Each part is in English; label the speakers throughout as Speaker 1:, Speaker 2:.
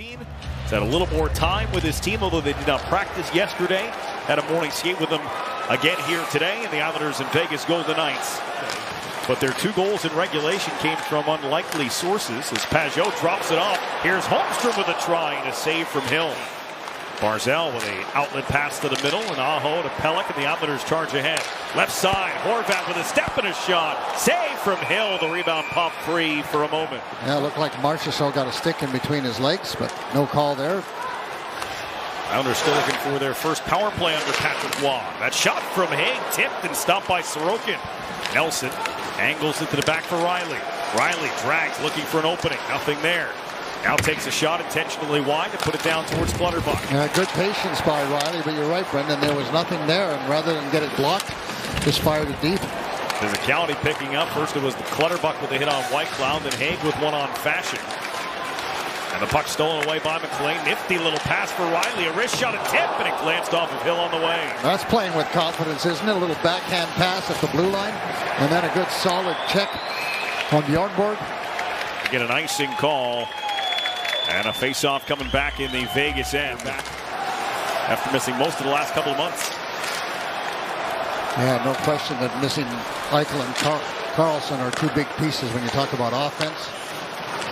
Speaker 1: He's had a little more time with his team, although they did not practice yesterday. Had a morning skate with them again here today, and the Islanders and Vegas Golden Knights. But their 2 goals in regulation came from unlikely sources as Pajot drops it off. Here's Holmstrom with a try and a save from Hill. Barzal with an outlet pass to the middle, and Aho to Pelech, and the Islanders charge ahead. Left side, Horvat with a step and a shot. Save from Hill. The rebound popped free for a moment.
Speaker 2: Yeah, it looked like Marchessault got a stick in between his legs, but no call there.
Speaker 1: Islanders still looking for their first power play under Patrick Roy. That shot from Haig tipped and stopped by Sorokin. Nelson angles it to the back for Riley. Riley drags, looking for an opening. Nothing there. Now takes a shot intentionally wide to put it down towards Clutterbuck.
Speaker 2: Good patience by Riley, but you're right, Brendan. There was nothing there, and rather than get it blocked, just fired it deep.
Speaker 1: Physicality picking up. First it was the Clutterbuck with a hit on Whitecloud, then Haig with one on Fashion. And the puck stolen away by McLean. Nifty little pass for Riley. A wrist shot, a tip, and it glanced off of Hill on the way.
Speaker 2: That's playing with confidence, isn't it? A little backhand pass at the blue line, and then a good solid check on Bjornborg.
Speaker 1: Get an icing call. And a face-off coming back in the Vegas end after missing most of the last couple of months.
Speaker 2: Yeah, no question that missing Eichel and Carlson are 2 big pieces when you talk about offense.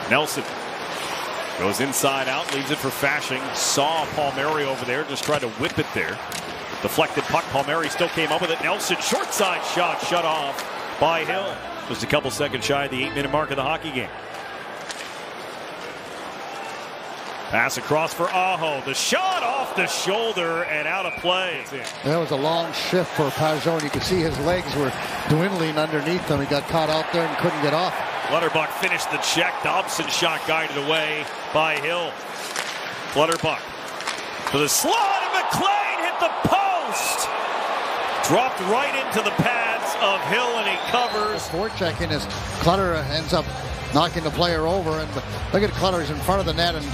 Speaker 1: Nelson goes inside out, leaves it for Fasching. Saw Palmieri over there, just tried to whip it there. Deflected puck, Palmieri still came up with it. Nelson, short side shot, shut off by Hill. Just a couple seconds shy of the 8-minute mark of the hockey game. Pass across for Aho. The shot off the shoulder and out of play.
Speaker 2: That was a long shift for Pajot, and you could see his legs were dwindling underneath him. He got caught out there and couldn't get off.
Speaker 1: Clutterbuck finished the check. Dobson shot guided away by Hill. Clutterbuck for the slot, and McLean hit the post. Dropped right into the pads of Hill, and he covers.
Speaker 2: Forechecking as Clutter ends up knocking the player over, and look at Clutter's in front of the net and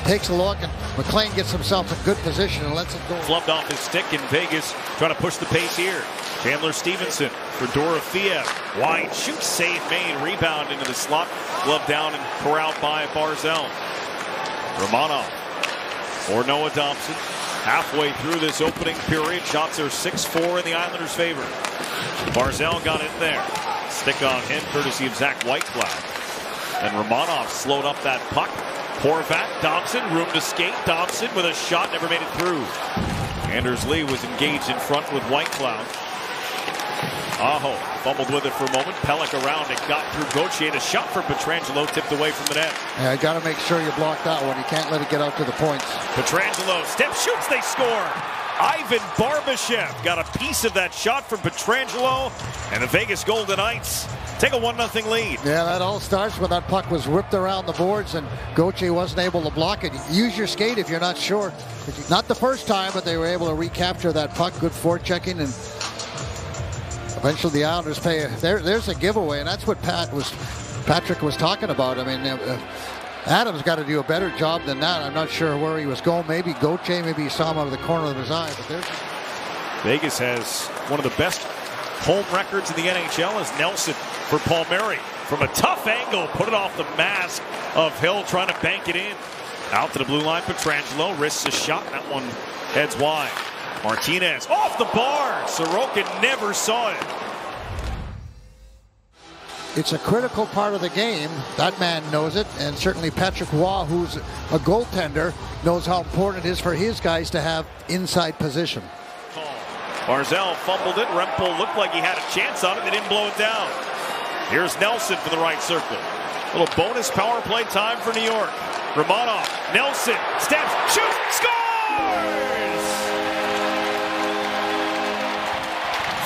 Speaker 2: takes a look, and McLean gets himself in good position and lets it go.
Speaker 1: Flubbed off his stick in Vegas, trying to push the pace here. Chandler Stevenson for Dorofiev. Wide shoot, save made, rebound into the slot. Glove down and corralled by Barzal. Romanov for Noah Dobson. Halfway through this opening period, shots are 6-4 in the Islanders' favor. Barzal got in there. Stick on him, courtesy of Zach Whitecloud. And Romanov slowed up that puck. Horvat, Dobson, room to skate. Dobson with a shot, never made it through. Anders Lee was engaged in front with Whitecloud. Aho fumbled with it for a moment. Pelech around it, got through Gauthier. A shot from Pietrangelo, tipped away from the net.
Speaker 2: Yeah, you got to make sure you block that one. You can't let it get out to the points.
Speaker 1: Pietrangelo, step shoots, they score. Ivan Barbashev got a piece of that shot from Pietrangelo, and the Vegas Golden Knights take a 1-0 lead.
Speaker 2: Yeah, that all starts when that puck was whipped around the boards and Gauthier wasn't able to block it. Use your skate if you're not sure. Not the first time, but they were able to recapture that puck. Good forechecking, and eventually the Islanders pay. There's a giveaway, and that's what Patrick was talking about. I mean, Adams got to do a better job than that. I'm not sure where he was going. Maybe Gauthier, maybe he saw him out of the corner of his eye. But there's...
Speaker 1: Vegas has one of the best home records in the NHL as Nelson for Palmieri. From a tough angle, put it off the mask of Hill, trying to bank it in. Out to the blue line, Pietrangelo risks a shot. That one heads wide. Martinez off the bar. Sorokin never saw it.
Speaker 2: It's a critical part of the game. That man knows it, and certainly Patrick Roy, who's a goaltender, knows how important it is for his guys to have inside position.
Speaker 1: Barzal fumbled it. Rempel looked like he had a chance on it. They didn't blow it down. Here's Nelson for the right circle. A little bonus power play time for New York. Romanov, Nelson, steps, shoots, scores!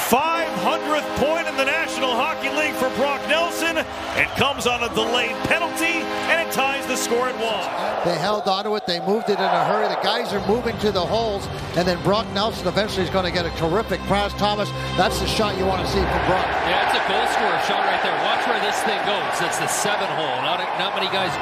Speaker 1: 500th point in the National Hockey League for Brock Nelson. It comes on a delayed penalty, and it ties the score at 1.
Speaker 2: They held on to it. They moved it in a hurry. The guys are moving to the holes, and then Brock Nelson eventually is going to get a terrific pass. Thomas, that's the shot you want to see from Brock.
Speaker 3: Yeah, it's a goal scorer shot right there. Watch where this thing goes. It's the 7-hole. Not many guys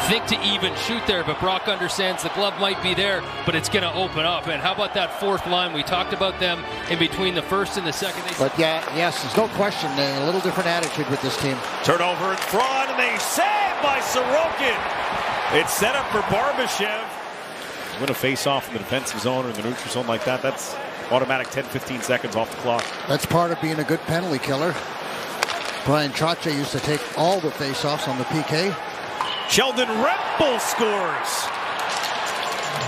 Speaker 3: think to even shoot there, but Brock understands the glove might be there, but it's going to open up. And how about that fourth line? We talked about them in between the first and the second.
Speaker 2: But yeah, yes, there's no question. A little different attitude with this team.
Speaker 1: Turnover in front, and they save by Sorokin. It's set up for Barbashev. Win a face-off in the defensive zone or in the neutral zone like that, that's automatic 10-15 seconds off the clock.
Speaker 2: That's part of being a good penalty killer. Brian Chacha used to take all the face-offs on the PK.
Speaker 1: Sheldon Rempel scores.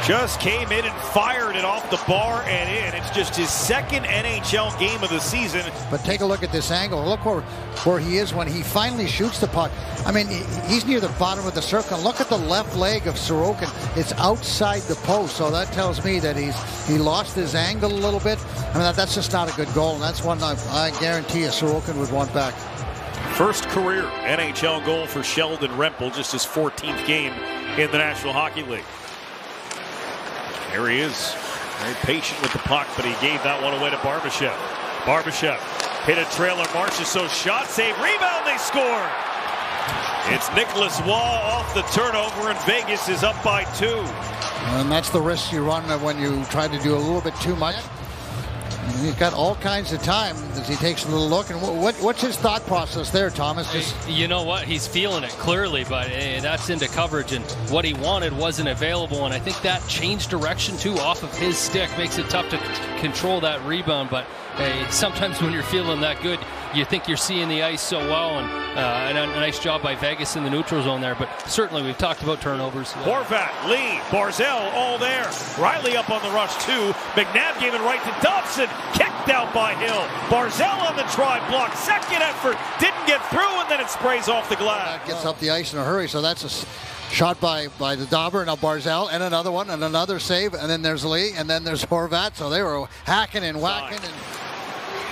Speaker 1: Just came in and fired it off the bar and in. It's just his second NHL game of the season.
Speaker 2: But take a look at this angle. Look where he is when he finally shoots the puck. I mean, he's near the bottom of the circle. Look at the left leg of Sorokin. It's outside the post, so that tells me that he lost his angle a little bit. I mean, that's just not a good goal, and that's one I guarantee you Sorokin would want back.
Speaker 1: First career NHL goal for Sheldon Rempel, just his 14th game in the National Hockey League. There he is, very patient with the puck, but he gave that one away to Barbashev. Barbashev hit a trailer. Marchessault shot, save, rebound, they score. It's Nicolas Roy off the turnover, and Vegas is up by 2.
Speaker 2: And that's the risk you run when you try to do a little bit too much. He's got all kinds of time as he takes a little look. And what's his thought process there, Thomas?
Speaker 3: You know what? He's feeling it clearly, but that's into coverage, and what he wanted wasn't available. And I think that changed direction too off of his stick makes it tough to control that rebound. But sometimes when you're feeling that good, you think you're seeing the ice so well, and a nice job by Vegas in the neutral zone there. But certainly we've talked about turnovers.
Speaker 1: Horvat, Lee, Barzal, all there. Riley up on the rush too. McNabb gave it right to Dobson. Kicked out by Hill. Barzal on the try block. Second effort. Didn't get through, and then it sprays off the glass.
Speaker 2: Gets up the ice in a hurry, so that's a shot by the Dauber. Now Barzal, and another one, and another save, and then there's Lee, and then there's Horvat. So they were hacking and whacking.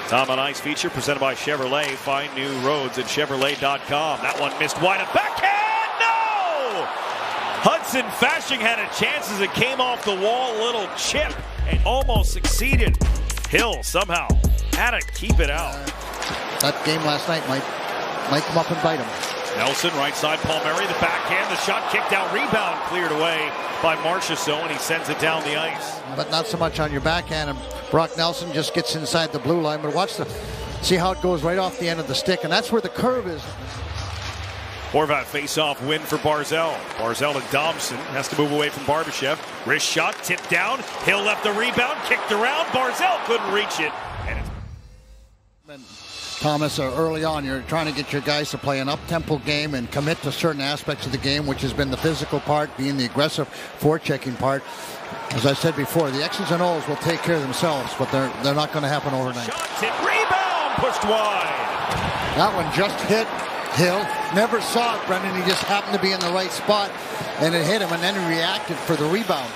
Speaker 1: Tom on Ice feature presented by Chevrolet. Find new roads at Chevrolet.com. That one missed wide. A backhand! No! Hudson Fasching had a chance as it came off the wall. A little chip and almost succeeded. Hill somehow had to keep it out.
Speaker 2: That game last night might come up and bite him.
Speaker 1: Nelson, right side, Palmieri, the backhand, the shot kicked out, rebound cleared away by Marchessault, and he sends it down the ice.
Speaker 2: But not so much on your backhand, and Brock Nelson just gets inside the blue line, but see how it goes right off the end of the stick, and that's where the curve is.
Speaker 1: Horvat face-off win for Barzal. Barzal to Dobson, has to move away from Barbashev. Wrist shot, tipped down, Hill left the rebound, kicked around, Barzal couldn't reach it. And
Speaker 2: Thomas, early on, you're trying to get your guys to play an up-tempo game and commit to certain aspects of the game, which has been the physical part, being the aggressive forechecking part. As I said before, the X's and O's will take care of themselves, but they're not going to happen overnight.
Speaker 1: Shot, tip, rebound, pushed wide.
Speaker 2: That one just hit Hill. Never saw it, Brendan. He just happened to be in the right spot, and it hit him, and then he reacted for the rebound.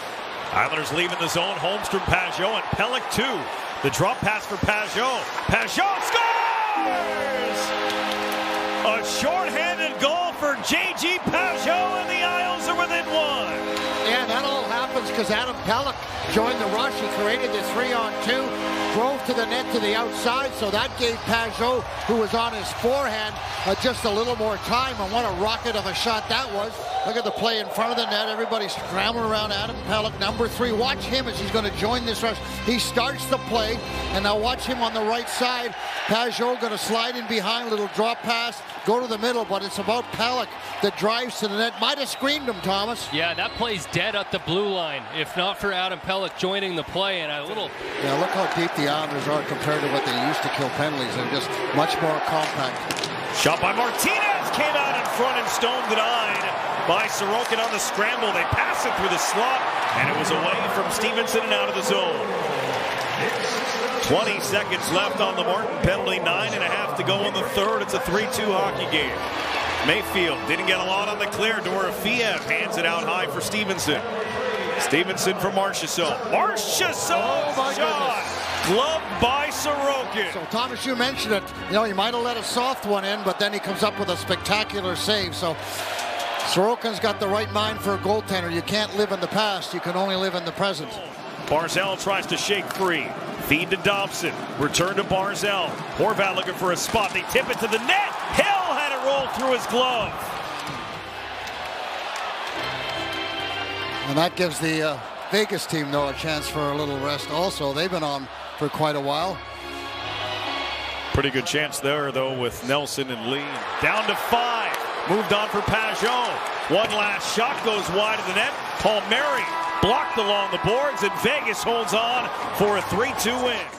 Speaker 1: Islanders leaving the zone. Holmstrom, Pajot, and Pelech 2. The drop pass for Pajot. Pajot scores! A shorthanded goal for J.G. Pajot, and the Isles are within 1.
Speaker 2: Yeah, that all happens because Adam Pelech joined the rush. He created the 3-on-2, drove to the net to the outside, so that gave Pajot, who was on his forehand, just a little more time, and what a rocket of a shot that was. Look at the play in front of the net. Everybody's scrambling around Adam Pelech, number 3. Watch him as he's going to join this rush. He starts the play, and now watch him on the right side. Pajot going to slide in behind, little drop pass, go to the middle, but it's about Pelech that drives to the net. Might have screened him, Thomas.
Speaker 3: Yeah, that play's dead at the blue line, if not for Adam Pelech joining the play, and a little...
Speaker 2: Yeah, look how deep the Islanders are compared to what they used to kill penalties. They're just much more compact.
Speaker 1: Shot by Martinez, came out in front and stone denied by Sorokin on the scramble. They pass it through the slot, and it was away from Stevenson and out of the zone. 20 seconds left on the Martin penalty, 9.5 to go in the third. It's a 3-2 hockey game. Mayfield didn't get a lot on the clear. Dorofiev hands it out high for Stevenson. Stevenson for Marchessault. Marchessault shot! Gloved by Sorokin.
Speaker 2: So, Thomas, you mentioned it. You know, he might have let a soft one in, but then he comes up with a spectacular save. So, Sorokin's got the right mind for a goaltender. You can't live in the past. You can only live in the present.
Speaker 1: Barzal tries to shake free. Feed to Dobson. Return to Barzal. Horvat looking for a spot. They tip it to the net. Hill had it roll through his glove.
Speaker 2: And that gives the Vegas team, though, a chance for a little rest also. They've been on for quite a while.
Speaker 1: Pretty good chance there, though, with Nelson and Lee. Down to 5. Moved on for Pajot. One last shot goes wide of the net. Palmieri blocked along the boards, and Vegas holds on for a 3-2 win.